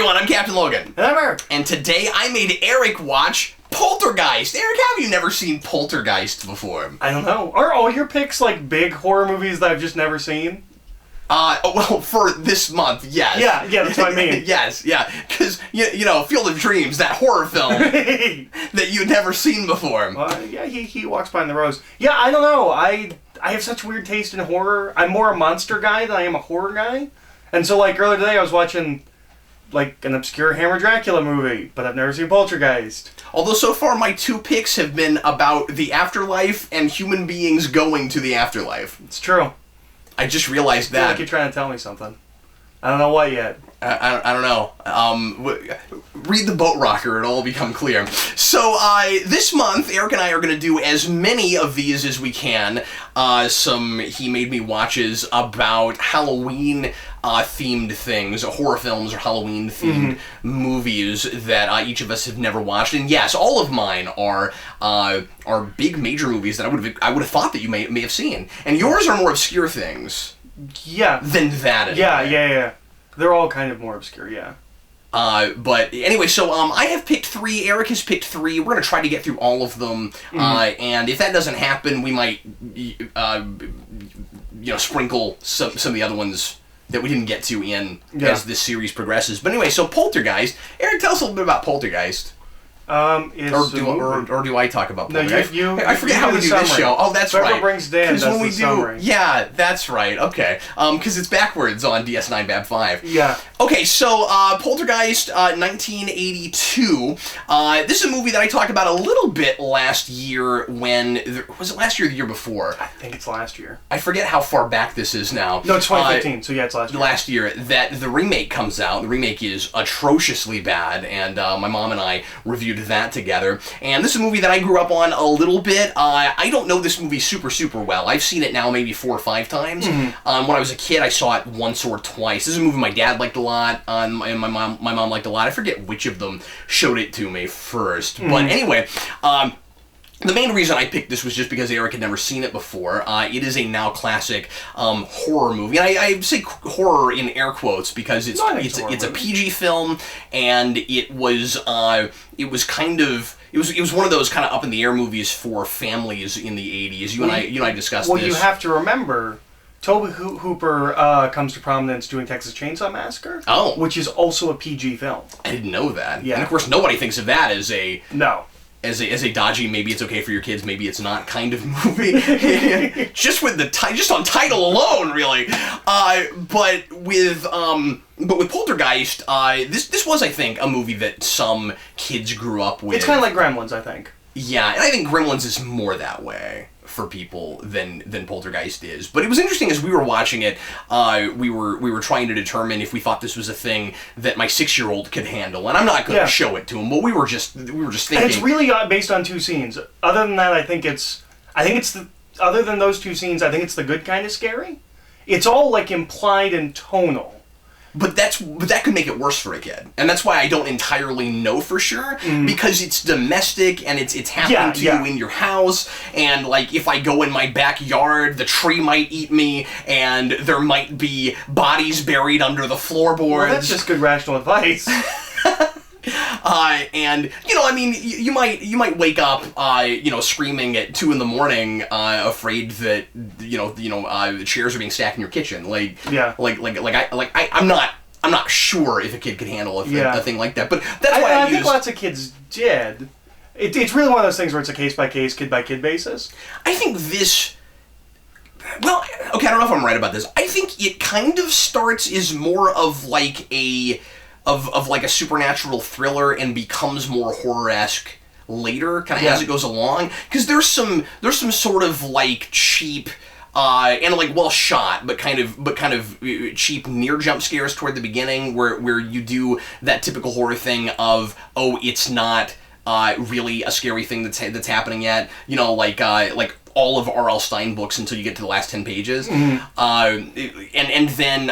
everyone, I'm Captain Logan. And I'm Eric. And today I made Eric watch Poltergeist. Eric, have you never seen Poltergeist before? I don't know. Are all your picks like big horror movies that I've just never seen? Well, for this month, yes. Yeah, that's what I mean. Yes, yeah. Because, you know, Field of Dreams, that horror film that you'd never seen before. Yeah, he walks by in the rows. Yeah, I don't know. I have such weird taste in horror. I'm more a monster guy than I am a horror guy. And so, like, earlier today I was watching, like, an obscure Hammer Dracula movie, but I've never seen Poltergeist. Although so far my two picks have been about the afterlife and human beings going to the afterlife. It's true. I just realized I feel that. like you're trying to tell me something. I don't know what yet. I don't know. Read the Boat Rocker, it'll all become clear. So, this month, Eric and I are going to do as many of these as we can. Some He Made Me Watches about Halloween themed things, horror films or Halloween themed movies that each of us have never watched. And yes, all of mine are big major movies that I would have thought that you may have seen. And yours are more obscure things. Yeah. Than that. Anyway. Yeah. They're all kind of more obscure, yeah. But anyway, so I have picked 3. Eric has picked 3. We're going to try to get through all of them. And if that doesn't happen, we might, sprinkle some of the other ones that we didn't get to in as this series progresses. But anyway, so Poltergeist. Eric, tell us a little bit about Poltergeist. Or do I talk about Poltergeist? No, I forget how we do this show. Oh, that's right. Whoever brings Dan does the summary. Yeah, that's right. Okay. Because it's backwards on DS9 Bab 5. Yeah. Okay, so Poltergeist, 1982. This is a movie that I talked about a little bit last year when... Was it last year or the year before? I think it's last year. I forget how far back this is now. No, it's 2015, so yeah, it's last year. Last year, that the remake comes out. The remake is atrociously bad, and my mom and I reviewed that together. And this is a movie that I grew up on a little bit. I don't know this movie super well. I've seen it now maybe 4 or 5 times. When I was a kid, I saw it once or twice. This is a movie my dad liked a lot, and my mom liked a lot. I forget which of them showed it to me first. But anyway, the main reason I picked this was just because Eric had never seen it before. It is a now classic horror movie. And I say horror in air quotes because it's a PG film, and it was kind of... It was one of those kind of up in the air movies for families in the 80s. You and I discussed this. Well, you have to remember, Tobe Hooper comes to prominence doing Texas Chainsaw Massacre. Oh. Which is also a PG film. I didn't know that. Yeah. And of course nobody thinks of that as a... No. As a dodgy, maybe it's okay for your kids, maybe it's not kind of movie. Just with just on title alone, really. But with Poltergeist, this was, I think, a movie that some kids grew up with. It's kind of like Gremlins, I think. Yeah, and I think Gremlins is more that way for people than Poltergeist is. But it was interesting as we were watching it, we were trying to determine if we thought this was a thing that my 6-year-old could handle. And I'm not going to show it to him, but we were just thinking. And it's really based on 2 scenes. Other than that, other than those 2 scenes, I think it's the good kind of scary. It's all like implied and tonal. But that could make it worse for a kid, and that's why I don't entirely know for sure, because it's domestic and it's happening to you in your house, and like if I go in my backyard, the tree might eat me, and there might be bodies buried under the floorboards. Well, that's just good rational advice. And I mean, you might wake up, screaming at 2 a.m, afraid that the chairs are being stacked in your kitchen. I'm not sure if a kid could handle a thing like that. But that's why I think lots of kids did. It's really one of those things where it's a case by case, kid by kid basis. I think this. Well, okay, I don't know if I'm right about this. I think it kind of starts as more of like a supernatural thriller and becomes more horror-esque later, kind of as it goes along. Because there's some sort of like cheap and like well shot, but kind of cheap near jump scares toward the beginning, where you do that typical horror thing of it's not really a scary thing that's happening yet. Like all of R.L. Stine books until you get to the last 10 pages. And then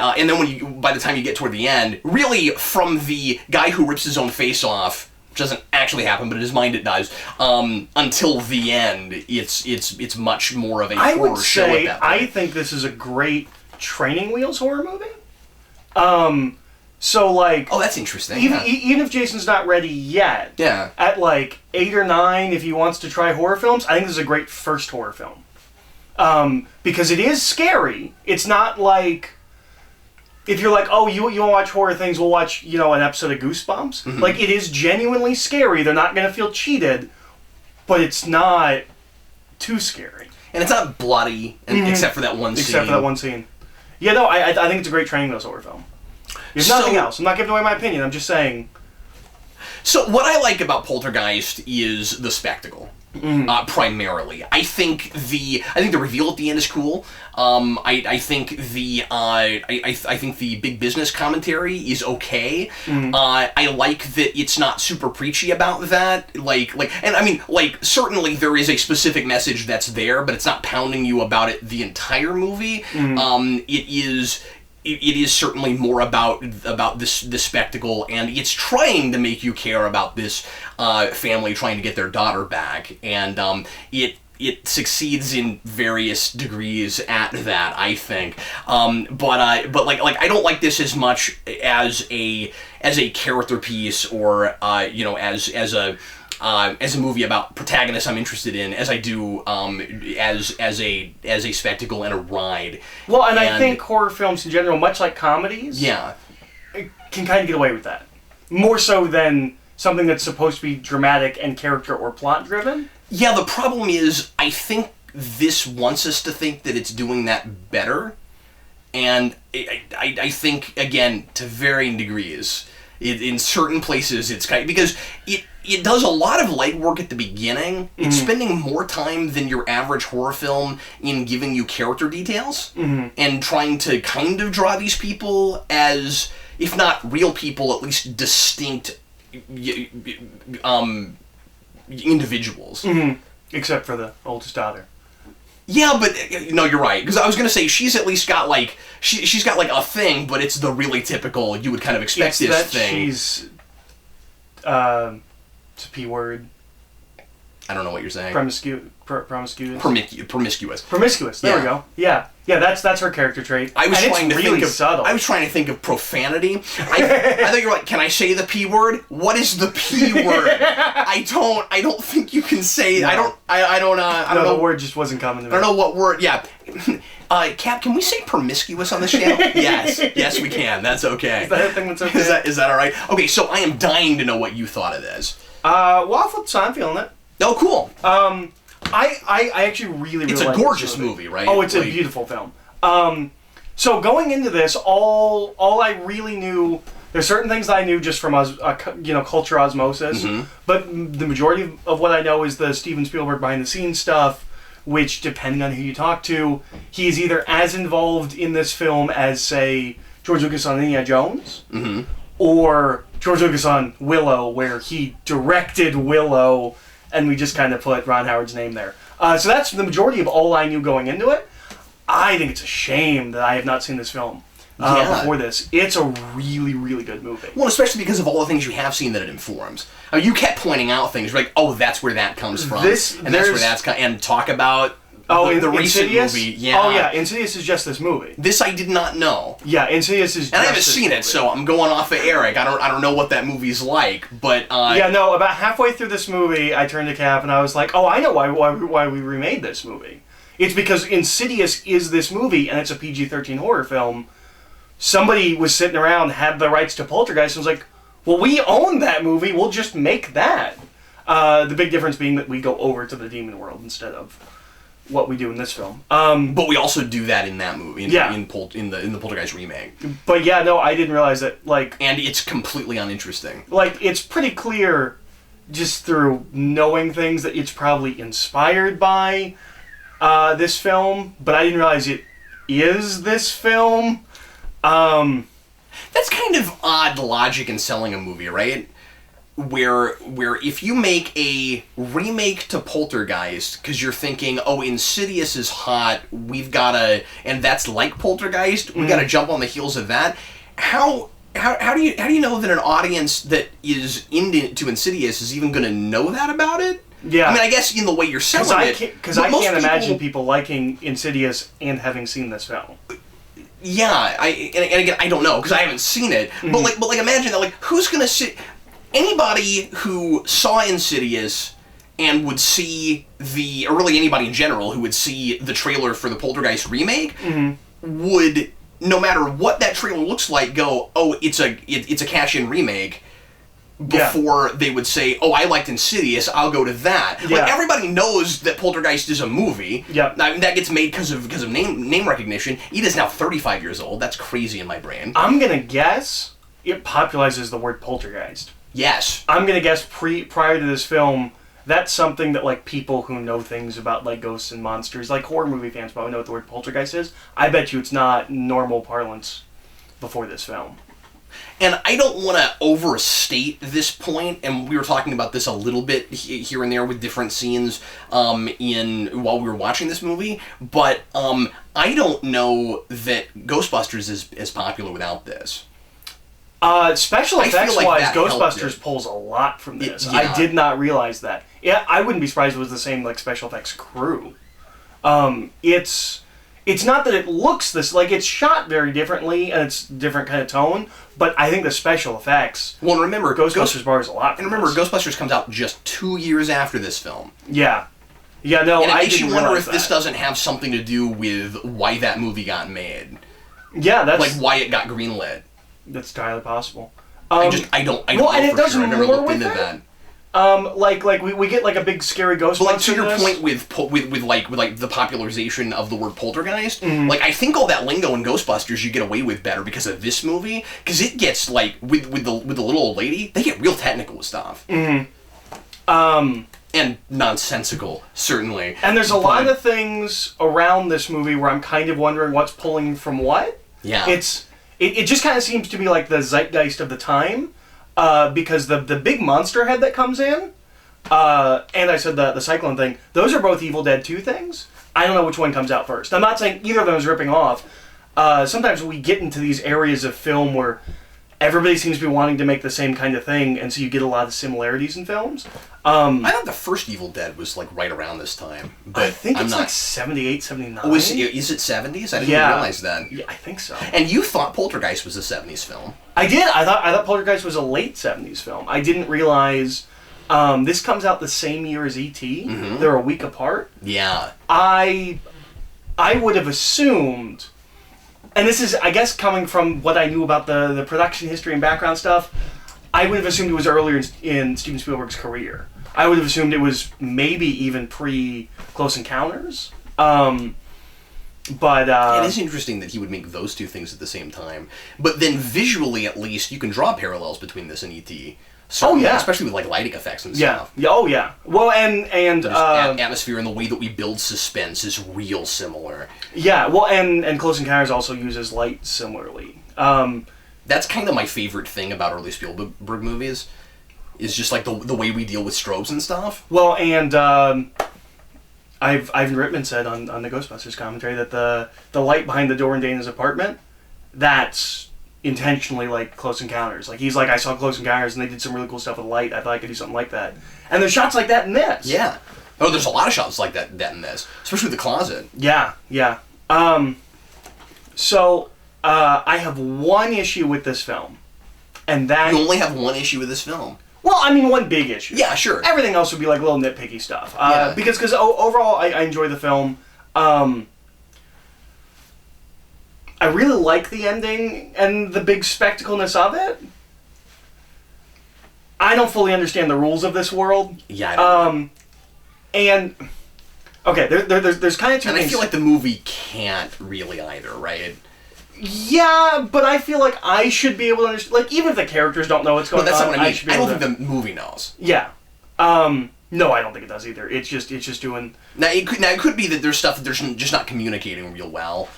by the time you get toward the end, really from the guy who rips his own face off, which doesn't actually happen, but in his mind it does, until the end, it's much more of a horror show at that point. I think this is a great training wheels horror movie. So, like... Oh, that's interesting. Even if Jason's not ready yet, at, like, 8 or 9, if he wants to try horror films, I think this is a great first horror film. Because it is scary. It's not like... If you're like, oh, you want to watch horror things, we'll watch, an episode of Goosebumps. Mm-hmm. Like, it is genuinely scary. They're not going to feel cheated, but it's not too scary. And it's not bloody, except for that one scene. Except for that one scene. Yeah, no, I think it's a great training wheels horror film. There's nothing else. I'm not giving away my opinion. I'm just saying. So what I like about Poltergeist is the spectacle, primarily. I think the reveal at the end is cool. I think the big business commentary is okay. I like that it's not super preachy about that. And I mean, certainly there is a specific message that's there, but it's not pounding you about it the entire movie. It is certainly more about this spectacle, and it's trying to make you care about this family trying to get their daughter back, and it succeeds in various degrees at that, I think. But I don't like this as much as a character piece, or as a movie about protagonists I'm interested in, as I do as a spectacle and a ride. Well, and I think horror films in general, much like comedies, can kind of get away with that. More so than something that's supposed to be dramatic and character or plot driven. Yeah, the problem is, I think this wants us to think that it's doing that better, and I think, again, to varying degrees. In certain places, it's kind of, because it does a lot of legwork at the beginning. It's spending more time than your average horror film in giving you character details and trying to kind of draw these people as, if not real people, at least distinct individuals. Except for the oldest daughter. Yeah, but no, you're right. Because I was gonna say she's at least got she's got a thing, but it's the really typical, you would kind of expect this thing. She's it's a P word. I don't know what you're saying. Promiscuous. Promiscuous. There we go. Yeah, that's her character trait. I was trying to think of profanity. I thought you were like, can I say the P word? What is the P word? I don't think you can say. No. I don't know. The word just wasn't coming to me. I don't know what word. Yeah. Cap, can we say promiscuous on this channel? Yes, we can. That's okay. Is that a thing that's okay? Is that all right? Okay, so I am dying to know what you thought of this. Well, I'll flip side. I'm feeling it. Oh, cool. I actually really it's like a gorgeous movie, right? Oh, it's a beautiful film. So going into this, all I really knew, there's certain things that I knew just from culture osmosis, but the majority of what I know is the Steven Spielberg behind the scenes stuff, which, depending on who you talk to, he's either as involved in this film as, say, George Lucas on Indiana Jones, or George Lucas on Willow, where he directed Willow, and we just kind of put Ron Howard's name there. So that's the majority of all I knew going into it. I think it's a shame that I have not seen this film before this. It's a really, really good movie. Well, especially because of all the things you have seen that it informs. I mean, you kept pointing out things. You're like, oh, that's where that comes from. That's where that's and talk about the recent Insidious? movie. Yeah. Oh, yeah. Insidious is just this movie. This I did not know. Yeah, Insidious is just and I haven't seen it, so I'm going off of Eric. I don't know what that movie's like, but... about halfway through this movie, I turned to Cap and I was like, oh, I know why we remade this movie. It's because Insidious is this movie, and it's a PG-13 horror film. Somebody was sitting around, had the rights to Poltergeist, and was like, well, we own that movie, we'll just make that. The big difference being that we go over to the demon world instead of what we do in this film. But we also do that in that movie, in the Poltergeist remake. But yeah, no, I didn't realize that, And it's completely uninteresting. It's pretty clear, just through knowing things, that it's probably inspired by this film, but I didn't realize it is this film. That's kind of odd logic in selling a movie, right? Where if you make a remake to Poltergeist because you're thinking, oh, Insidious is hot, and that's like Poltergeist, we gotta jump on the heels of that. How do you know that an audience that is into Insidious is even gonna know that about it? Yeah. I mean, I guess in the way you're selling Because I can't imagine people liking Insidious and having seen this film. Yeah, and again, I don't know because I haven't seen it. Mm-hmm. But like, imagine that. Like, who's gonna sit? Anybody who saw Insidious and would see or really anybody in general who would see the trailer for the Poltergeist remake would, no matter what that trailer looks like, go, oh, it's a cash-in remake. Before they would say, oh, I liked Insidious, I'll go to that. Yeah. Like, everybody knows that Poltergeist is a movie. Yeah. I mean, that gets made because of name recognition. It is now 35 years old. That's crazy in my brain. I'm gonna guess it popularizes the word poltergeist. Yes. I'm gonna guess prior to this film, that's something that like people who know things about like ghosts and monsters, like horror movie fans probably know what the word poltergeist is. I bet you it's not normal parlance before this film. And I don't want to overstate this point, and we were talking about this a little bit here and there with different scenes while we were watching this movie, but I don't know that Ghostbusters is as popular without this. Special effects like wise, that Ghostbusters pulls a lot from this. Yeah. I did not realize that. Yeah, I wouldn't be surprised if it was the same like special effects crew. It's not that it looks this, like, it's shot very differently, and it's different kind of tone, but I think the special effects... Well, and remember... Ghostbusters borrows a lot from And remember, this. Ghostbusters comes out just 2 years after this film. Yeah. Yeah, no, and it I makes didn't you wonder realize if this that. doesn't have something to do with why that movie got made. Yeah, that's... Like, why it got greenlit. That's entirely possible. I don't well, know and it for does sure. I never more looked with into it. that. Like we get like a big scary ghost But like monster to your in this. point with the popularization of the word poltergeist, Mm-hmm. like I think all that lingo in Ghostbusters you get away with better because of this movie, because it gets like with the little old lady, they get real technical with stuff. And nonsensical, certainly. And there's a lot of things around this movie where I'm kind of wondering what's pulling from what. Yeah. It just kind of seems to be like the zeitgeist of the time, because the big monster head that comes in, and I said the cyclone thing, those are both Evil Dead 2 things. I don't know which one comes out first. I'm not saying either of them is ripping off. Sometimes we get into these areas of film where everybody seems to be wanting to make the same kind of thing, and so you get a lot of similarities in films. I thought the first Evil Dead was like right around this time, but I think it's I'm not. like 78, 79. Oh, is it 70s? I didn't Yeah. realize that. Yeah, I think so. And you thought Poltergeist was a 70s film. I did. I thought Poltergeist was a late 70s film. I didn't realize this comes out the same year as E.T. Mm-hmm. They're a week apart. Yeah. I would have assumed, and this is, I guess, coming from what I knew about the production history and background stuff, I would have assumed it was earlier in Steven Spielberg's career. I would have assumed it was maybe even pre-Close Encounters. But It is interesting that he would make those two things at the same time. But then visually, at least, you can draw parallels between this and E.T. Certainly, yeah. Especially with like lighting effects and yeah. stuff. Oh, yeah. Well, and Atmosphere and the way that we build suspense is real similar. yeah, well, and Close Encounters also uses light similarly. That's kind of my favorite thing about early Spielberg movies, is just like the way we deal with strobes and stuff. Well, and Ivan Reitman said on the Ghostbusters commentary that the light behind the door in Dana's apartment, that's intentionally like Close Encounters. Like, he's like, I saw Close Encounters and they did some really cool stuff with light. I thought I could do something like that. And there's shots like that in this. Yeah. Oh, there's a lot of shots like that in this, especially the closet. Yeah, yeah. So I have one issue with this film, and that... You only have one issue with this film. Well, I mean, one big issue. Yeah, sure. Everything else would be like little nitpicky stuff. Yeah. Because overall, I enjoy the film. I really like the ending and the big spectacleness of it. I don't fully understand the rules of this world. Yeah, I don't And okay, there's kind of two And things. I feel like the movie can't really either, right? Yeah, but I feel like I should be able to understand. Like, even if the characters don't know what's going No, that's on, not what I mean. should be I able don't to... think the movie knows. Yeah. No, I don't think it does either. It's just doing... Now it could be that there's stuff that they're just not communicating real well.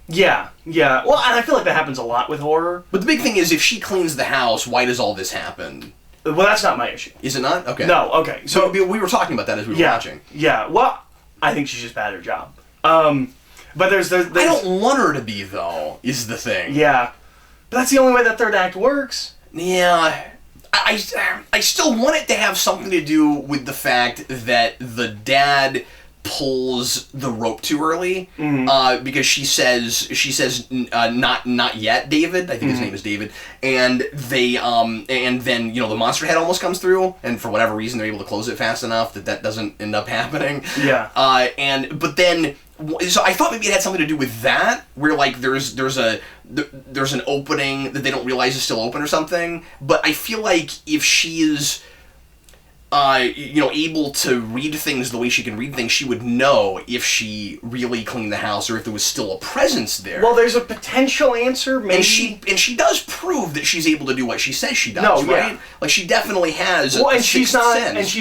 Yeah, yeah. Well, and I feel like that happens a lot with horror. But the big thing is, if she cleans the house, why does all this happen? Well, that's not my issue. Is it not? Okay. No, okay. So we were talking about that as we were watching. Yeah, well, I think she's just bad at her job. But there's I don't want her to be, though, is the thing. Yeah. But that's the only way that third act works. Yeah. I still want it to have something to do with the fact that the dad pulls the rope too early, because she says not yet, David. I think his name is David, and and then the monster head almost comes through, and for whatever reason they're able to close it fast enough that doesn't end up happening. Yeah. But then. So I thought maybe it had something to do with that, where like there's an opening that they don't realize is still open or something. But I feel like if she is, able to read things the way she can read things, she would know if she really cleaned the house or if there was still a presence there. Well, there's a potential answer, maybe. And she does prove that she's able to do what she says she does, right? Yeah. Like she definitely has. Well, and she's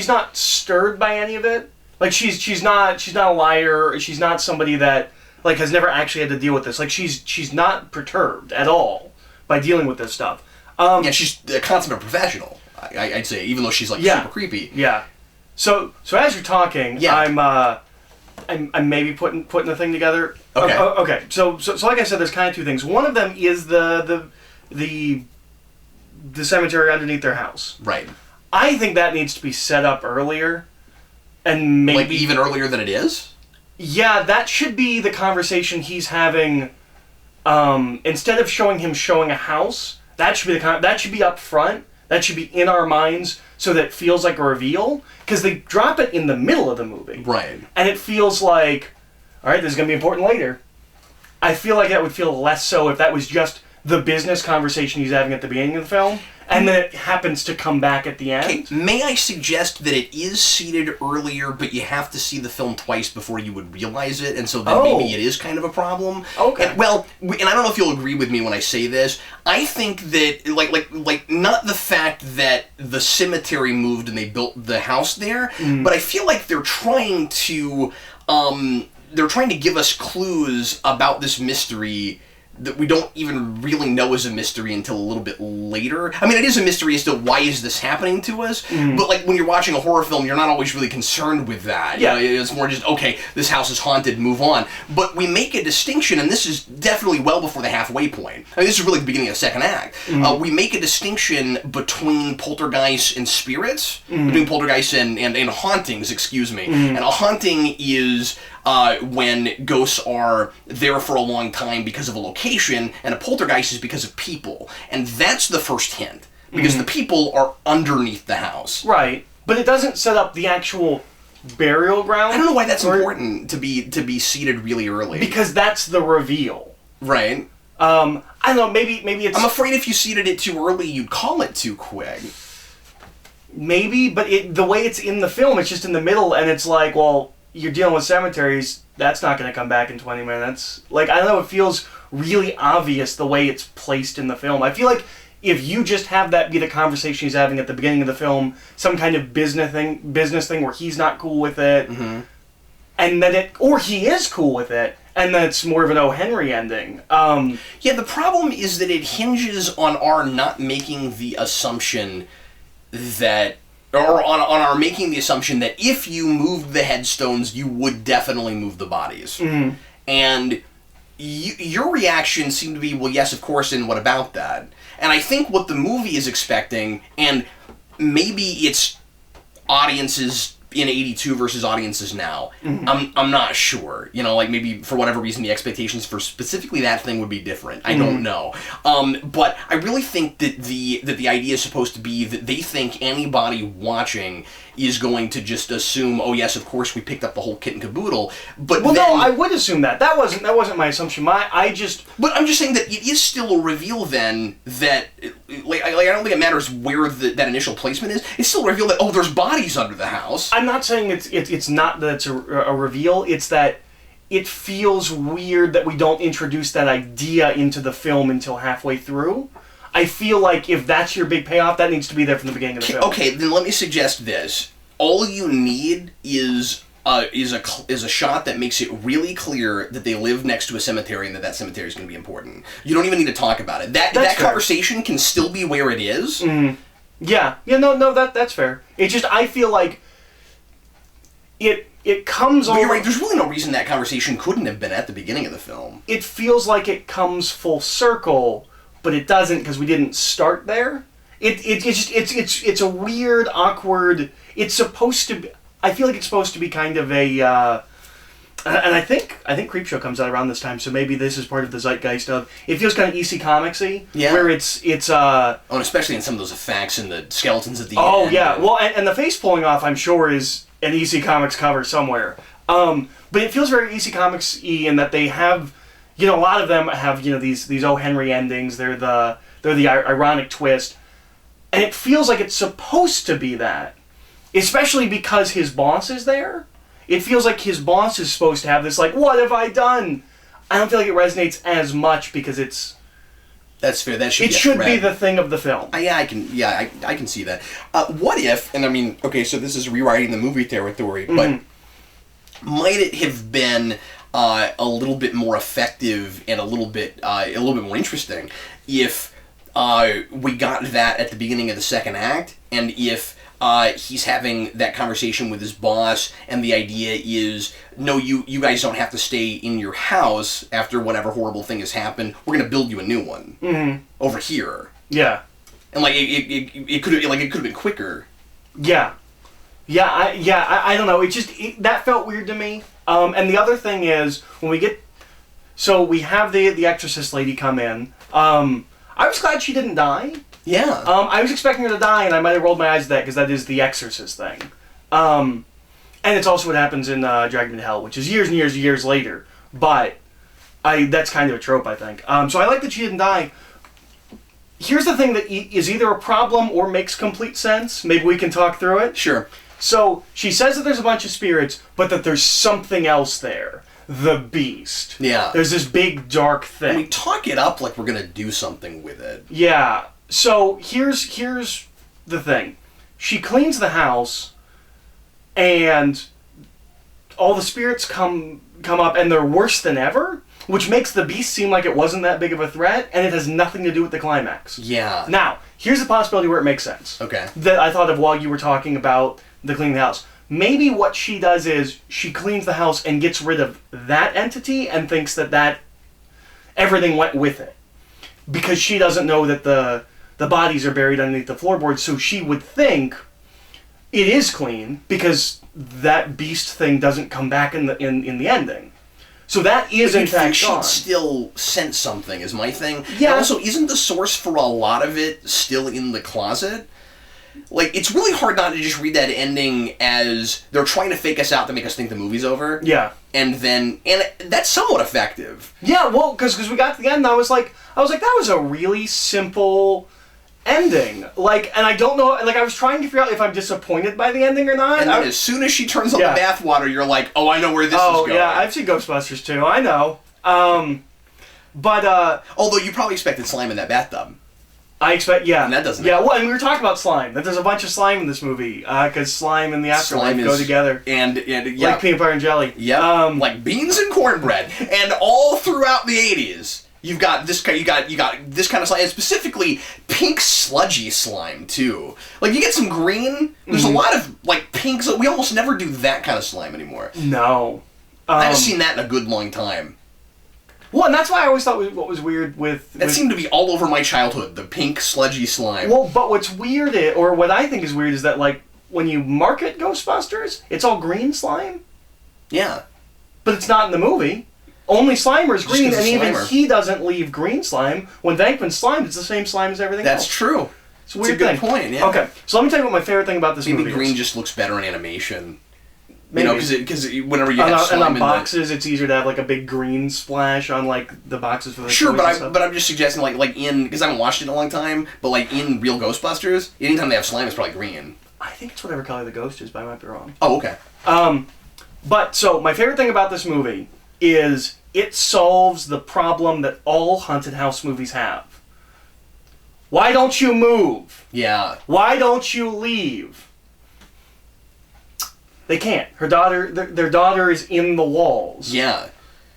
not stirred by any of it. Like she's not a liar. She's not somebody that like has never actually had to deal with this. Like she's not perturbed at all by dealing with this stuff. Yeah, she's a consummate professional. I'd say, even though she's like super creepy. Yeah. So as you're talking, I'm maybe putting the thing together. Okay. Okay. So like I said, there's kind of two things. One of them is the cemetery underneath their house. Right. I think that needs to be set up earlier. And maybe... Like, even earlier than it is? Yeah, that should be the conversation he's having. Instead of showing a house, that should be up front. That should be in our minds so that it feels like a reveal. Because they drop it in the middle of the movie. Right. And it feels like, alright, this is going to be important later. I feel like that would feel less so if that was just the business conversation he's having at the beginning of the film. And then it happens to come back at the end. Okay, may I suggest that it is seated earlier, but you have to see the film twice before you would realize it, and so then maybe it is kind of a problem. Okay. And, and I don't know if you'll agree with me when I say this. I think that, like not the fact that the cemetery moved and they built the house there, but I feel like they're trying to give us clues about this mystery that we don't even really know is a mystery until a little bit later. I mean, it is a mystery as to why is this happening to us, but like when you're watching a horror film, you're not always really concerned with that. Yeah. It's more just, okay, this house is haunted, move on. But we make a distinction, and this is definitely well before the halfway point. I mean, this is really the beginning of the second act. We make a distinction between poltergeists and spirits, between poltergeists and hauntings, excuse me. And a haunting is... when ghosts are there for a long time because of a location, and a poltergeist is because of people. And that's the first hint, because the people are underneath the house. Right, but it doesn't set up the actual burial ground. I don't know why that's important to be seated really early. Because that's the reveal. Right. I don't know, maybe it's... I'm afraid if you seated it too early, you'd call it too quick. Maybe, but the way it's in the film, it's just in the middle, and it's like, well... You're dealing with cemeteries, that's not going to come back in 20 minutes. Like, I don't know, it feels really obvious the way it's placed in the film. I feel like if you just have that be the conversation he's having at the beginning of the film, some kind of business thing where he's not cool with it, and then or he is cool with it, and then it's more of an OHenry ending. Yeah, the problem is that it hinges on our not making the assumption that... Or on our making the assumption that if you moved the headstones, you would definitely move the bodies. And your reaction seemed to be, well, yes, of course, and what about that? And I think what the movie is expecting, and maybe it's audiences in 82 versus audiences now, I'm not sure. Like maybe for whatever reason the expectations for specifically that thing would be different. I don't know. But I really think that the idea is supposed to be that they think anybody watching is going to just assume, oh yes, of course we picked up the whole kit and caboodle. But no, I would assume that. That wasn't my assumption. But I'm just saying that it is still a reveal then that I don't think it matters where that initial placement is. It's still a reveal that there's bodies under the house. I'm not saying it's not that it's a reveal. It's that it feels weird that we don't introduce that idea into the film until halfway through. I feel like if that's your big payoff, that needs to be there from the beginning of the film. Okay, then let me suggest this. All you need is a shot that makes it really clear that they live next to a cemetery and that cemetery is going to be important. You don't even need to talk about it. That conversation can still be where it is. Yeah, no, that's fair. It's just I feel like it comes. But you're right. There's really no reason that conversation couldn't have been at the beginning of the film. It feels like it comes full circle. But it doesn't because we didn't start there. It's a weird, awkward. It's supposed to be. I feel like it's supposed to be kind of a And I think Creepshow comes out around this time, so maybe this is part of the zeitgeist of... It feels kind of EC Comics-y, where it's Oh, and especially in some of those effects and the skeletons at the end. Oh, yeah. Well, and the face pulling off, I'm sure, is an EC Comics cover somewhere. But it feels very EC Comics-y in that they have... a lot of them have, these OHenry endings. They're the ironic twist. And it feels like it's supposed to be that. Especially because his boss is there. It feels like his boss is supposed to have this, like, what have I done? I don't feel like it resonates as much because it's... That's fair. That should. It should be the thing of the film. I can see that. What if? And I mean, okay, so this is rewriting the movie territory, but might it have been a little bit more effective and a little bit more interesting if we got that at the beginning of the second act, and if he's having that conversation with his boss, and the idea is, no, you guys don't have to stay in your house after whatever horrible thing has happened. We're gonna build you a new one over here. Yeah, and like it could have been quicker. Yeah, I don't know. That felt weird to me. And the other thing is when we have the Exorcist lady come in. I was glad she didn't die. Yeah. I was expecting her to die, and I might have rolled my eyes at that because that is the Exorcist thing. And it's also what happens in Dragon to Hell, which is years and years and years later. But that's kind of a trope, I think. So I like that she didn't die. Here's the thing that is either a problem or makes complete sense. Maybe we can talk through it. Sure. So she says that there's a bunch of spirits, but that there's something else there. The Beast. Yeah. There's this big dark thing. And we talk it up like we're going to do something with it. Yeah. So here's the thing. She cleans the house, and all the spirits come up, and they're worse than ever, which makes the Beast seem like it wasn't that big of a threat, and it has nothing to do with the climax. Yeah. Now, here's a possibility where it makes sense. Okay. That I thought of while you were talking about the cleaning the house. Maybe what she does is she cleans the house and gets rid of that entity and thinks that everything went with it. Because she doesn't know that the bodies are buried underneath the floorboards, so she would think it is clean because that Beast thing doesn't come back in the ending. So that is in fact gone. She'd still sense something is my thing. Yeah. And also, isn't the source for a lot of it still in the closet? Like, it's really hard not to just read that ending as they're trying to fake us out to make us think the movie's over. Yeah. And that's somewhat effective. Yeah, well, because we got to the end, and I was like, that was a really simple ending. Like, and I don't know, like, I was trying to figure out if I'm disappointed by the ending or not. And then as soon as she turns on the bathwater, you're like, oh, I know where this is going. Oh, yeah, I've seen Ghostbusters too, I know. Although you probably expected slime in that bathtub. I expect, yeah. And that doesn't well, and we were talking about slime. That there's a bunch of slime in this movie, because slime and the afterlife go together. And yeah. Like peanut butter and jelly. Yeah. Like beans and cornbread. And all throughout the 80s, you've got this kind of slime, and specifically pink sludgy slime too. Like you get some green, there's a lot of like pinks. We almost never do that kind of slime anymore. No. I haven't seen that in a good long time. Well, and that's why I always thought what was weird with... That seemed to be all over my childhood, the pink, sludgy slime. Well, but what's weird, or what I think is weird, is that, like, when you market Ghostbusters, it's all green slime. Yeah. But it's not in the movie. Only Slimer's green, and even Slimer. he doesn't leave green slime. When Venkman's slime, it's the same slime as everything else. That's true. It's a weird good point, yeah. Okay, so let me tell you what my favorite thing about this movie is. Maybe green just looks better in animation. Maybe. You know, because whenever you have slime and on in boxes, it's easier to have like a big green splash on like the boxes for the Sure, toys and but I'm just suggesting like in, because I haven't watched it in a long time, but like in real Ghostbusters, anytime they have slime, it's probably green. I think it's whatever color the ghost is, but I might be wrong. Oh, okay. But so my favorite thing about this movie is it solves the problem that all haunted house movies have. Why don't you move? Yeah. Why don't you leave? They can't. Her daughter, their daughter is in the walls. Yeah.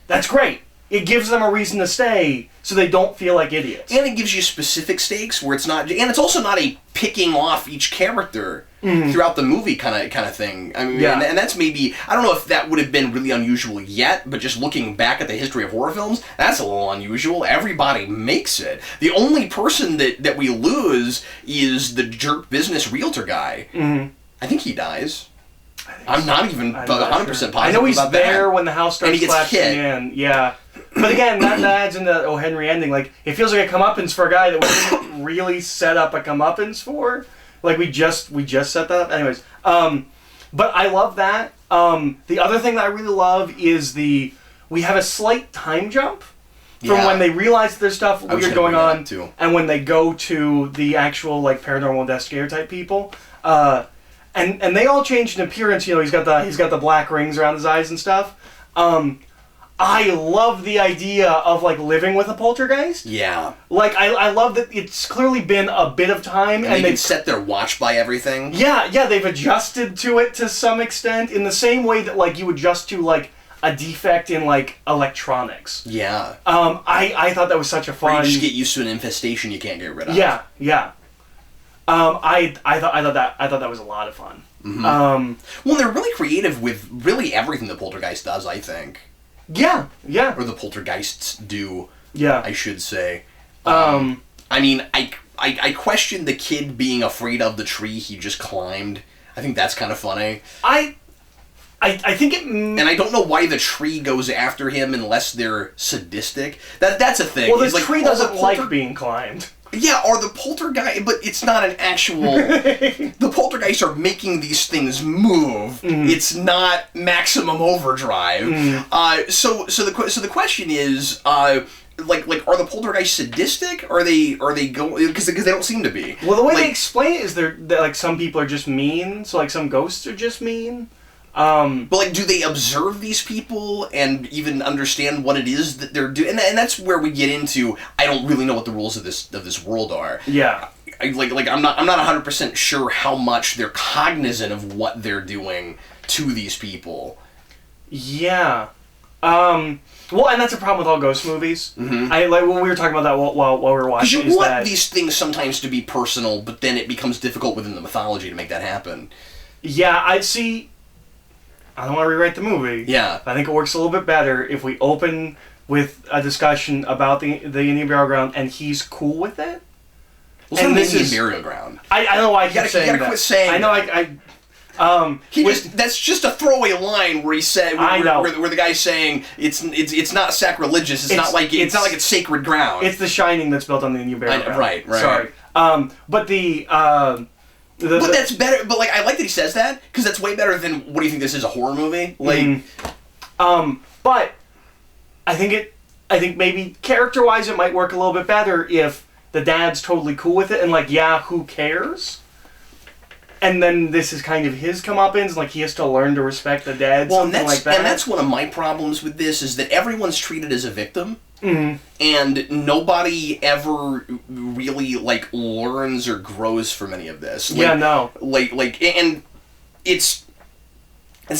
That's great. It gives them a reason to stay so they don't feel like idiots. And it gives you specific stakes where it's not, and it's also not a picking off each character throughout the movie kind of thing. I mean, yeah. and that's maybe, I don't know if that would have been really unusual yet, but just looking back at the history of horror films, that's a little unusual. Everybody makes it. The only person that we lose is the jerk business realtor guy. Mm-hmm. I think he dies. I'm not even 100% positive. I know he's about there that. when the house starts And he gets collapsing hit. in. Yeah. But again, that adds into the OHenry ending. Like, it feels like a comeuppance for a guy that we didn't really set up a comeuppance for. Like, we just set that up. Anyways, but I love that. The other thing that I really love is we have a slight time jump from when they realize there's stuff weird going on and when they go to the actual, like, paranormal investigator type people. And they all change in appearance. You know, he's got the black rings around his eyes and stuff. I love the idea of, like, living with a poltergeist. Yeah. Like, I love that it's clearly been a bit of time. And they can set their watch by everything. Yeah, they've adjusted to it to some extent in the same way that, like, you adjust to, like, a defect in, like, electronics. Yeah. I thought that was such a fun... Or you just get used to an infestation you can't get rid of. Yeah. I thought that was a lot of fun. Mm-hmm. Well, they're really creative with really everything the poltergeist does, I think. Yeah. Or the poltergeists do. Yeah. I should say. I mean, I question the kid being afraid of the tree he just climbed. I think that's kind of funny. I think it... And I don't know why the tree goes after him unless they're sadistic. That's a thing. Well, the tree doesn't like being climbed. Yeah, or the poltergeist, but it's not an actual... The poltergeists are making these things move. Mm. It's not maximum overdrive. Mm. So the question is, like, are the poltergeists sadistic? Or are they going... Because they don't seem to be. Well, the way they explain it is that, like, some people are just mean. So, like, some ghosts are just mean. But, like, do they observe these people and even understand what it is that they're doing? And that's where we get into, I don't really know what the rules of this world are. Yeah. I'm not 100% sure how much they're cognizant of what they're doing to these people. Yeah. Well, and that's a problem with all ghost movies. Mm-hmm. We were talking about that while we were watching. Because you want these things sometimes to be personal, but then it becomes difficult within the mythology to make that happen. Yeah, I see... I don't want to rewrite the movie. Yeah. I think it works a little bit better if we open with a discussion about the Indian burial ground and he's cool with it. Well, and this is burial ground. I don't know why you gotta quit saying. I know. That. That's just a throwaway line where he said where the guy's saying it's not sacrilegious. It's not like it's sacred ground. It's the Shining that's built on the Indian burial ground. Right. Sorry. But but that's better. But, like, I like that he says that because that's way better than what do you think this is, a horror movie? Like, but I think maybe character-wise it might work a little bit better if the dad's totally cool with it and, like, yeah, who cares? And then this is kind of his comeuppance, like he has to learn to respect the dad, something like that. And that's one of my problems with this is that everyone's treated as a victim. Mm-hmm. And nobody ever really, like, learns or grows from any of this. Like, yeah, no. And it's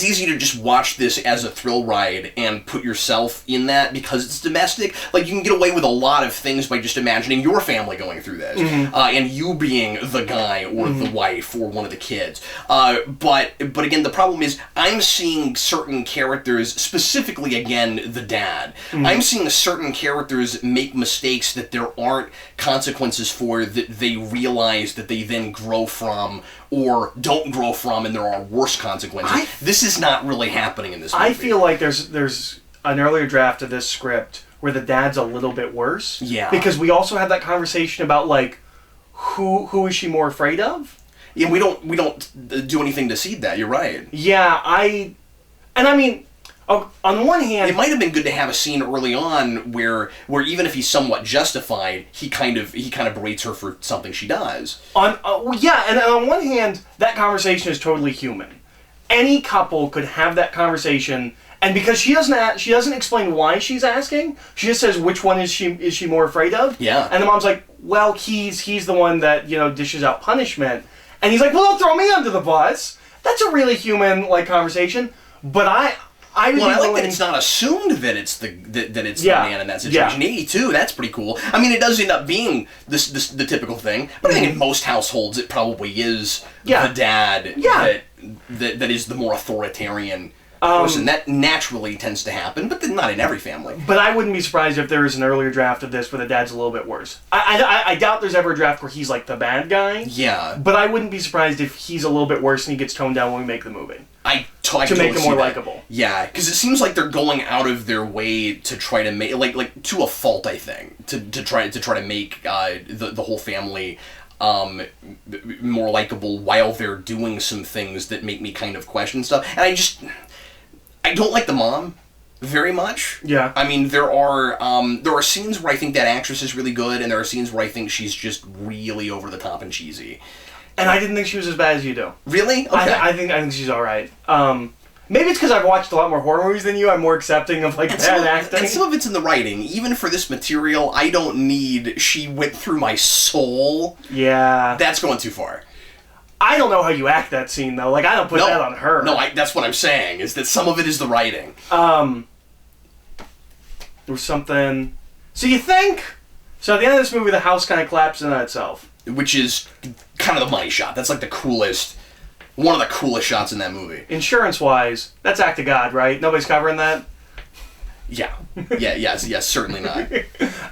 easy to just watch this as a thrill ride and put yourself in that because it's domestic. Like, you can get away with a lot of things by just imagining your family going through this. Mm-hmm. And you being the guy or the wife or one of the kids. But again, the problem is I'm seeing certain characters, specifically, again, the dad. Mm-hmm. I'm seeing certain characters make mistakes that there aren't consequences for, that they realize that they then grow from or don't grow from, and there are worse consequences. This is not really happening in this movie. I feel like there's an earlier draft of this script where the dad's a little bit worse. Yeah. Because we also had that conversation about, like, who is she more afraid of? Yeah, we don't do anything to seed that. You're right. Yeah, I mean, on one hand, it might have been good to have a scene early on where even if he's somewhat justified, he kind of berates her for something she does. And on one hand, that conversation is totally human. Any couple could have that conversation, and because she doesn't explain why she's asking, she just says which one is she more afraid of. Yeah. And the mom's like, well, he's the one that dishes out punishment, and he's like, well, don't throw me under the bus. That's a really human, like, conversation, but I like that it's not assumed that it's the man in that situation. 82, that's pretty cool. I mean, it does end up being the typical thing, but I think in most households it probably is the dad that is the more authoritarian person. That naturally tends to happen, but not in every family. But I wouldn't be surprised if there is an earlier draft of this where the dad's a little bit worse. I doubt there's ever a draft where he's, like, the bad guy. Yeah. But I wouldn't be surprised if he's a little bit worse and he gets toned down when we make the movie. I to make him more likable. Yeah, because it seems like they're going out of their way to try to make like to a fault. I think to try to make the whole family more likable while they're doing some things that make me kind of question stuff. And I don't like the mom very much. Yeah. I mean, there are scenes where I think that actress is really good, and there are scenes where I think she's just really over the top and cheesy. And I didn't think she was as bad as you do. Really? Okay. I think she's all right. Maybe it's because I've watched a lot more horror movies than you. I'm more accepting of bad acting. And some of it's in the writing. Even for this material, I don't need "she went through my soul." Yeah. That's going too far. I don't know how you act that scene though. Like I don't put that on her. No, that's what I'm saying. Is that some of it is the writing. There was something. So you think? So at the end of this movie, the house kind of collapses in on itself. Which is kind of the money shot. That's like one of the coolest shots in that movie. Insurance-wise, that's act of God, right? Nobody's covering that? Yeah. Yes, certainly not.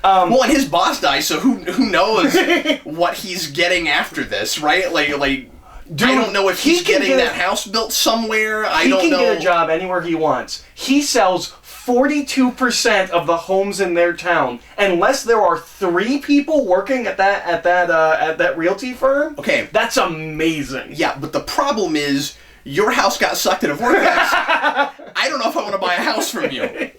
Well, and his boss dies, so who knows what he's getting after this, right? Like, dude, I don't know if he's getting that house built somewhere. I don't know. He can get a job anywhere he wants. He sells 42% of the homes in their town, unless there are 3 people working at that realty firm. Okay, that's amazing. Yeah, but the problem is your house got sucked in a vortex. I don't know if I want to buy a house from you.